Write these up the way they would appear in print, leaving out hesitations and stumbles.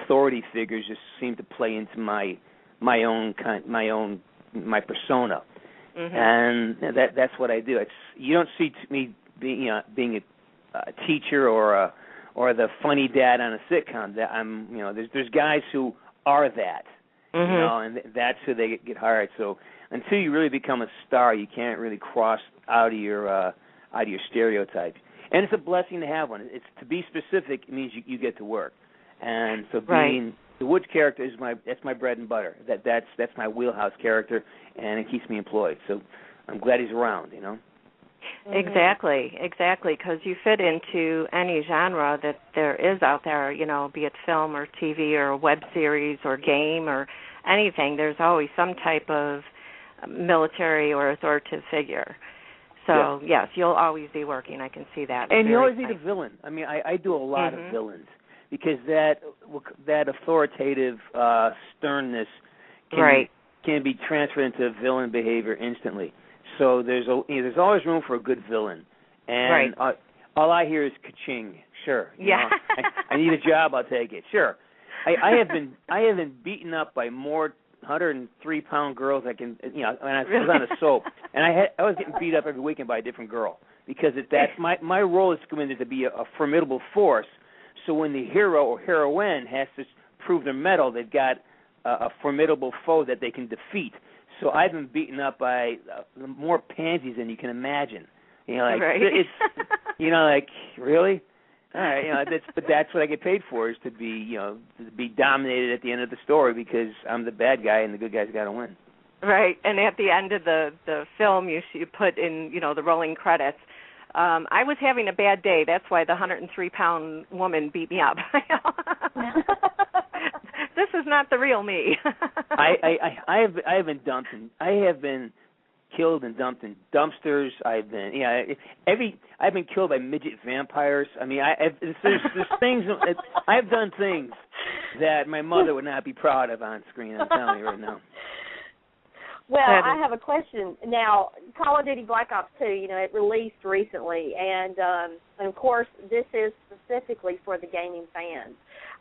authority figures just seem to play into my persona, and that's what I do. You don't see me being a teacher or the funny dad on a sitcom. That there's guys who are that, and that's who they get hired. So until you really become a star, you can't really cross out of your stereotypes. And it's a blessing to have one. It's to be specific. It means you get to work, and so being the Woods character that's my bread and butter. That's my wheelhouse character, and it keeps me employed. So I'm glad he's around. Exactly, because you fit into any genre that there is out there, be it film or TV or a web series or game or anything. There's always some type of military or authoritative figure. So, yes, you'll always be working. I can see that. And you always need a villain. I mean, I do a lot of villains because that authoritative sternness can be transferred into villain behavior instantly. So there's always room for a good villain. And all I hear is ka-ching. Sure. I need a job, I'll take it. Sure. I have been beaten up by more 103-pound girls when I was on a soap, and I was getting beat up every weekend by a different girl because that's my role is to be a formidable force. So when the hero or heroine has to prove their mettle, they've got a formidable foe that they can defeat. So I've been beaten up by more pansies than you can imagine. It's really. All right, but that's what I get paid for, is to be dominated at the end of the story because I'm the bad guy and the good guy's got to win. Right, and at the end of the film, you put in the rolling credits. I was having a bad day. That's why the 103-pound woman beat me up. This is not the real me. I have been dumped. I have been killed and dumped in dumpsters. I've been killed by midget vampires. I mean, there's things. I've done things that my mother would not be proud of on screen. I'm telling you right now. Well, I have a question. Now, Call of Duty Black Ops 2, it released recently, and of course, this is specifically for the gaming fans.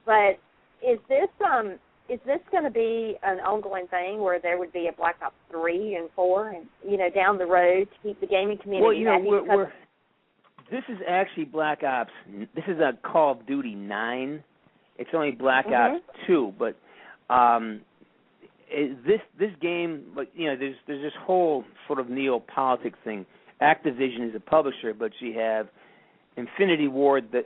But is this going to be an ongoing thing where there would be a Black Ops 3 and 4 and, down the road to keep the gaming community happy? This is actually Black Ops. This is a Call of Duty 9. It's only Black Ops 2, but this game, there's this whole sort of neo-politic thing. Activision is a publisher, but you have Infinity Ward does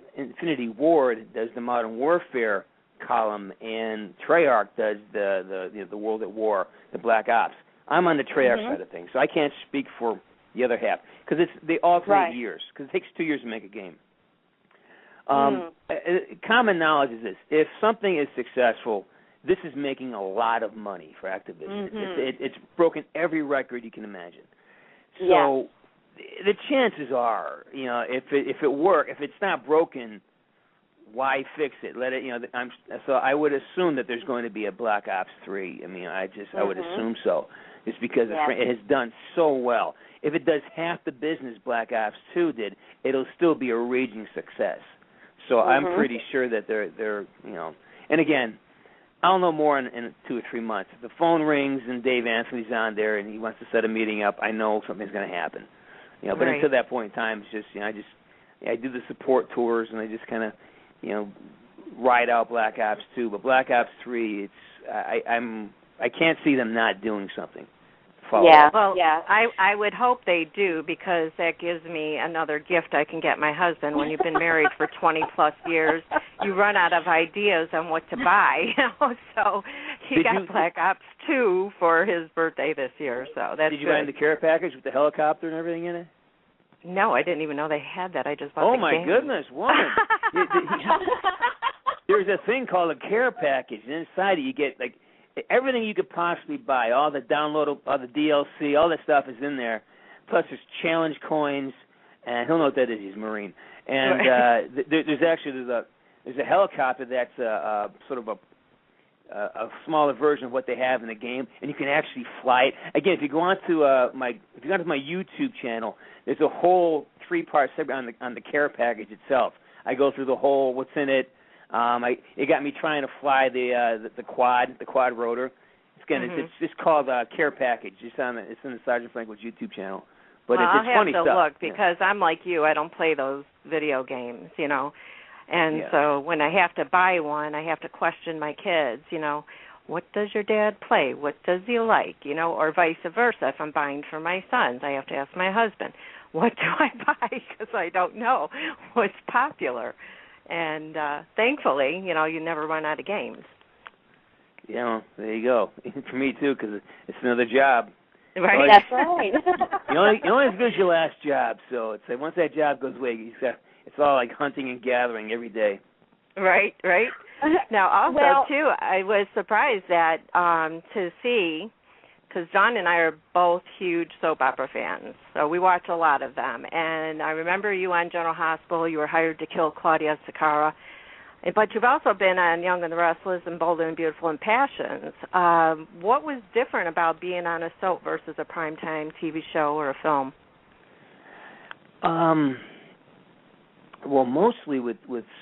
the Modern Warfare column, and Treyarch does the World at War, the Black Ops. I'm on the Treyarch side of things, so I can't speak for the other half because they alternate years, because it takes 2 years to make a game. Common knowledge is this: if something is successful, this is making a lot of money for Activision. It's broken every record you can imagine. So the chances are, if it's not broken, why fix it? Let it, so I would assume that there's going to be a Black Ops 3. I mean, I would assume so, just because it has done so well. If it does half the business Black Ops 2 did, it'll still be a raging success. So I'm pretty sure that they're and again, I'll know more in 2 or 3 months. If the phone rings and Dave Anthony's on there and he wants to set a meeting up, I know something's going to happen. But until that point in time, it's just I do the support tours and I just kind of ride out Black Ops 2. But Black Ops 3, I can't see them not doing something. I would hope they do, because that gives me another gift I can get my husband. When you've been married for 20-plus years, you run out of ideas on what to buy. So he got Black Ops 2 for his birthday this year. So that's Did you buy the care package with the helicopter and everything in it? No, I didn't even know they had that. I just bought the game. Oh, my goodness, woman. There's a thing called a care package, and inside it you get, everything you could possibly buy, all the DLC, all that stuff is in there. Plus there's challenge coins, and he'll know what that is. He's a Marine. And there's a helicopter that's sort of a smaller version of what they have in the game, and you can actually fly it. Again, if you go onto my YouTube channel, there's a whole 3-part segment on the care package itself. I go through the whole what's in it. It got me trying to fly the quad rotor. It's just called Care Package. It's on the Sergeant Franklin's YouTube channel. But it's funny stuff. I'll have to look because I'm like you. I don't play those video games, And so when I have to buy one, I have to question my kids, what does your dad play? What does he like? Or vice versa. If I'm buying for my sons, I have to ask my husband, what do I buy? Because I don't know what's popular. And thankfully, you never run out of games. Yeah, there you go. For me too, because it's another job. Right. That's right. You're only as good as your last job. So it's like once that job goes away, it's all like hunting and gathering every day. Right. Now, also too, I was surprised that to see, because John and I are both huge soap opera fans, so we watch a lot of them. And I remember you on General Hospital. You were hired to kill Claudia Sakara. But you've also been on Young and the Restless and Bold and Beautiful and Passions. What was different about being on a soap versus a primetime TV show or a film? Well, mostly with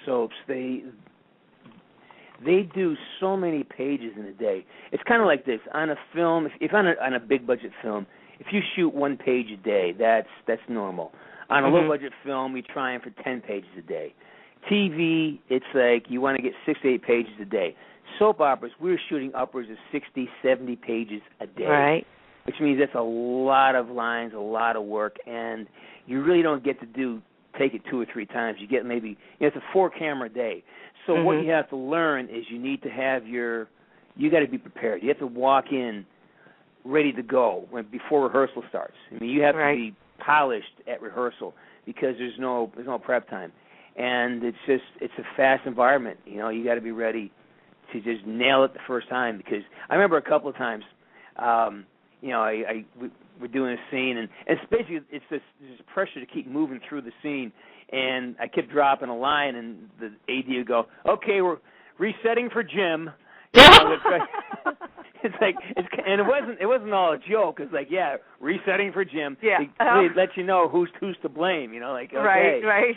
soaps, they do so many pages in a day. It's kind of like this. On a film, if on a big budget film, if you shoot 1 page a day, that's normal. On a low budget film, we try for 10 pages a day. TV, it's like you want to get 6 to 8 pages a day. Soap operas, we're shooting upwards of 60, 70 pages a day. Right. Which means that's a lot of lines, a lot of work, and you really don't get to take it 2 or 3 times. You get maybe, it's a 4-camera day. So what you have to learn is you need to have you got to be prepared. You have to walk in ready to go before rehearsal starts. I mean, you have to be polished at rehearsal because there's no prep time. And it's a fast environment. You got to be ready to just nail it the first time. Because I remember a couple of times, we're doing a scene, and it's basically it's this pressure to keep moving through the scene. And I kept dropping a line, and the AD would go, "Okay, we're resetting for Jim." It's like and it wasn't all a joke. It's like, resetting for Jim. Yeah, they let you know who's to blame. Like, okay. Right.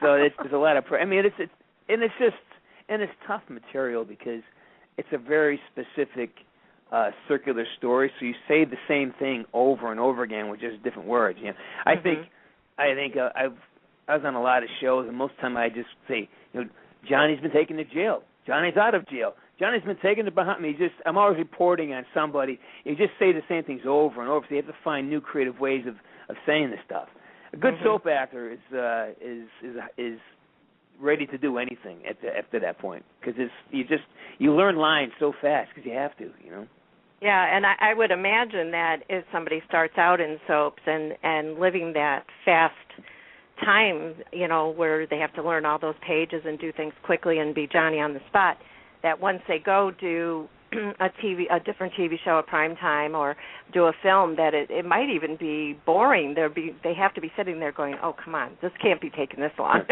So there's a lot of. It's tough material because it's a very specific circular story. So you say the same thing over and over again with just different words. I think I was on a lot of shows, and most of the time I just say, Johnny's been taken to jail. Johnny's out of jail. Johnny's been taken to Bahamas. I'm always reporting on somebody. You just say the same things over and over. So you have to find new creative ways of saying this stuff. A good soap actor is ready to do anything after that point because you learn lines so fast because you have to. Yeah, and I would imagine that if somebody starts out in soaps and living that fast time, where they have to learn all those pages and do things quickly and be Johnny on the spot, that once they go do a different TV show at prime time or do a film, that it might even be boring. They have to be sitting there going, "Oh, come on, this can't be taking this long,"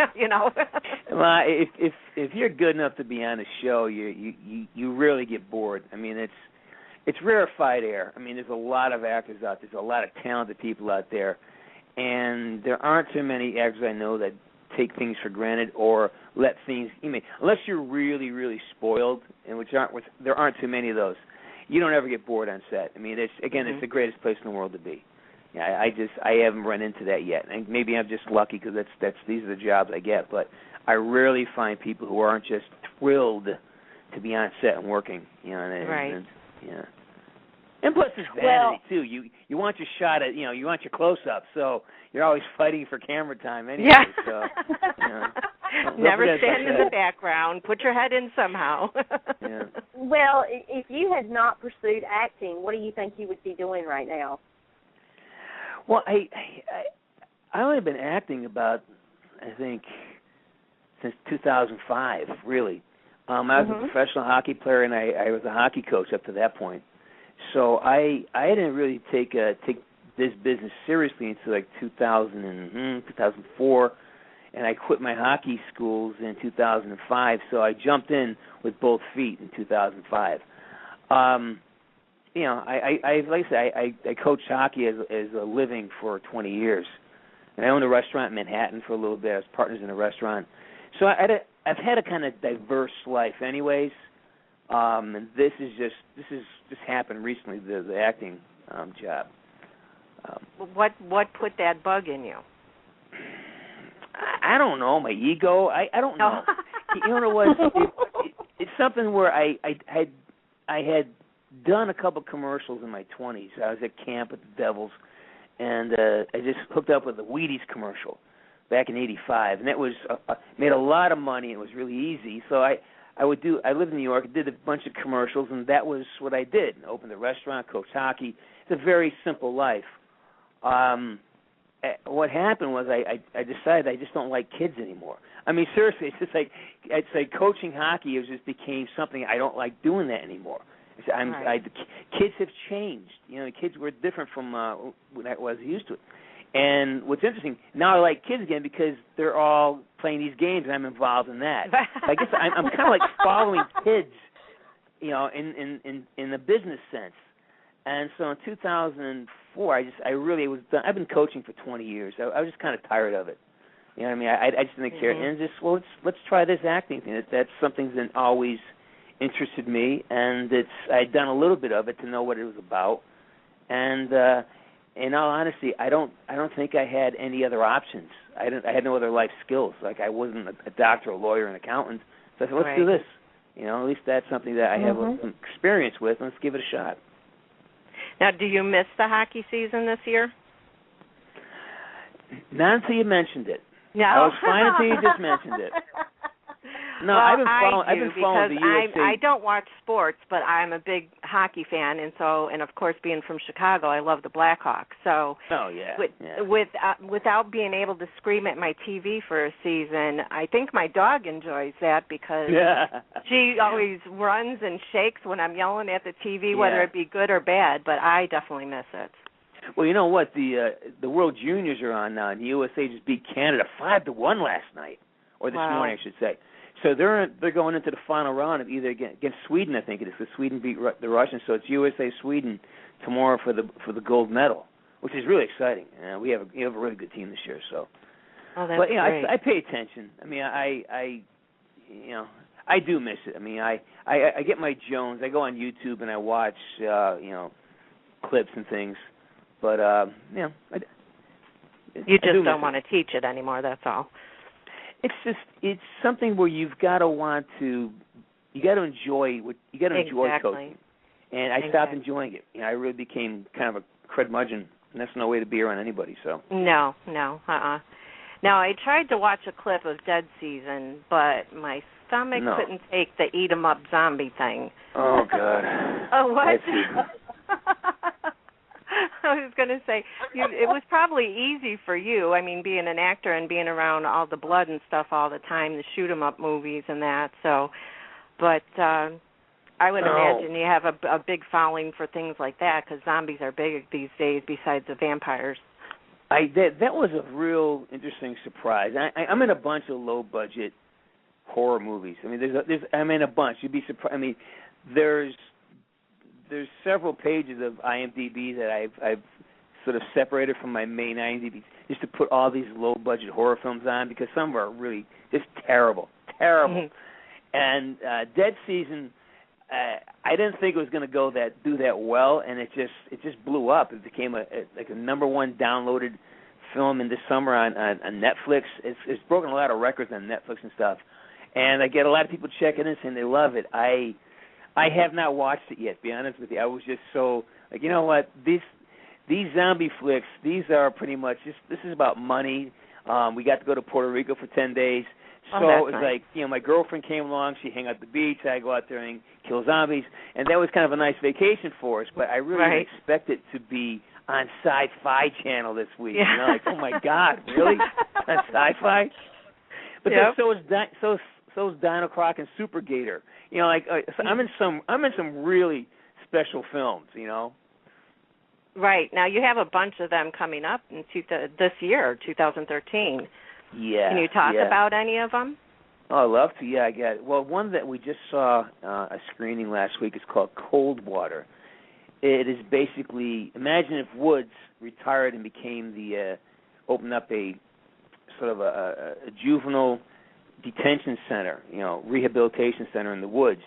Well, if you're good enough to be on a show, you rarely get bored. I mean, it's rarefied air. I mean, there's a lot of actors out there. There's a lot of talented people out there, and there aren't too many actors I know that take things for granted or let things, unless you're really, really spoiled, and there aren't too many of those. You don't ever get bored on set. I mean, it's the greatest place in the world to be. I haven't run into that yet, and maybe I'm just lucky because these are the jobs I get. But I rarely find people who aren't just thrilled to be on set and working. Right. And plus, it's vanity too. You want your shot at you want your close up, so you're always fighting for camera time anyway. Yeah. So, never stand in the background. Put your head in somehow. Yeah. Well, if you had not pursued acting, what do you think you would be doing right now? Well, I only been acting about, I think, since 2005, really. I was a professional hockey player, and I was a hockey coach up to that point. So I didn't really take this business seriously until like 2004, and I quit my hockey schools in 2005. So I jumped in with both feet in 2005. I like I say, I coached hockey as a living for 20 years, and I owned a restaurant in Manhattan for a little bit. I was partners in a restaurant. So I've had a kind of diverse life, anyways, and this just happened recently. The acting job. What put that bug in you? I don't know. My ego. I don't know. You know what it was? It's something where I had done a couple commercials in my 20s. I was at camp with the Devils, and I just hooked up with a Wheaties commercial back in '85, and that was made a lot of money. It was really easy. So I lived in New York, did a bunch of commercials, and that was what I did. Opened a restaurant, coached hockey. It's a very simple life. What happened was I decided I just don't like kids anymore. I mean, seriously, it's like coaching hockey. It just became something I don't like doing that anymore. Kids have changed. You know, the kids were different from what I was used to. And what's interesting, now I like kids again because they're all playing these games and I'm involved in that. I guess I'm kind of like following kids, you know, in the business sense. And so in 2004, I really was done. I've been coaching for 20 years. I was just kind of tired of it. You know what I mean? I just didn't care. And just, let's try this acting thing. That's something that always interested me, and I'd done a little bit of it to know what it was about. And in all honesty, I don't think I had any other options. I had no other life skills. Like I wasn't a doctor, a lawyer, an accountant. So I said, let's do this. You know, at least that's something that I have some experience with. Let's give it a shot. Now, do you miss the hockey season this year? Not until you mentioned it. No. I was fine until you just mentioned it. No, well, I've been following the USA. I don't watch sports, but I'm a big hockey fan, and of course, being from Chicago, I love the Blackhawks. So, without being able to scream at my TV for a season, I think my dog enjoys that because she always runs and shakes when I'm yelling at the TV, whether it be good or bad. But I definitely miss it. Well, you know what? The World Juniors are on now, and the USA just beat Canada 5-1 last night, or this morning, I should say. So they're going into the final round of either against Sweden, I think it is, because Sweden beat the Russians. So it's USA-Sweden tomorrow for the gold medal, which is really exciting. We have a really good team this year. So, that's but great. I pay attention. I mean, I do miss it. I mean, I get my Jones. I go on YouTube and I watch clips and things. But you just don't want to teach it anymore. That's all. It's something where you got to enjoy coaching, and I stopped enjoying it. You know, I really became kind of a curmudgeon, and that's no way to be around anybody. So no. Now I tried to watch a clip of Dead Season, but my stomach couldn't take the eat 'em up zombie thing. Oh God. Oh what? I was going to say, it was probably easy for you. I mean, being an actor and being around all the blood and stuff all the time, the shoot 'em up movies and that. So, but I would imagine you have a big following for things like that because zombies are big these days. Besides the vampires. That was a real interesting surprise. I'm in a bunch of low budget horror movies. I mean, I'm in a bunch. You'd be surprised. I mean, there's several pages of IMDb that I've sort of separated from my main IMDb just to put all these low-budget horror films on because some of them are really just terrible. And Dead Season, I didn't think it was going to do that well, and it just blew up. It became a #1 downloaded film in the summer on Netflix. It's broken a lot of records on Netflix and stuff, and I get a lot of people checking it saying they love it. I have not watched it yet, to be honest with you. I was just so, like, you know what, these zombie flicks, these are pretty much, this is about money. We got to go to Puerto Rico for 10 days. So it was nice. Like, my girlfriend came along, she hung out at the beach, I go out there and kill zombies, and that was kind of a nice vacation for us, but I really didn't expect it to be on Sci-Fi Channel this week. You know, like, oh my God, really? On Sci-Fi? But then so is Dino Croc and Super Gator. You know, like so I'm in some really special films. You know. Right. Now you have a bunch of them coming up in this year, 2013. Yeah. Can you talk about any of them? Oh, I'd love to. Yeah, I got it. Well, one that we just saw a screening last week is called Cold Water. It is basically, imagine if Woods retired and became opened up a sort of a juvenile detention center, rehabilitation center in the woods.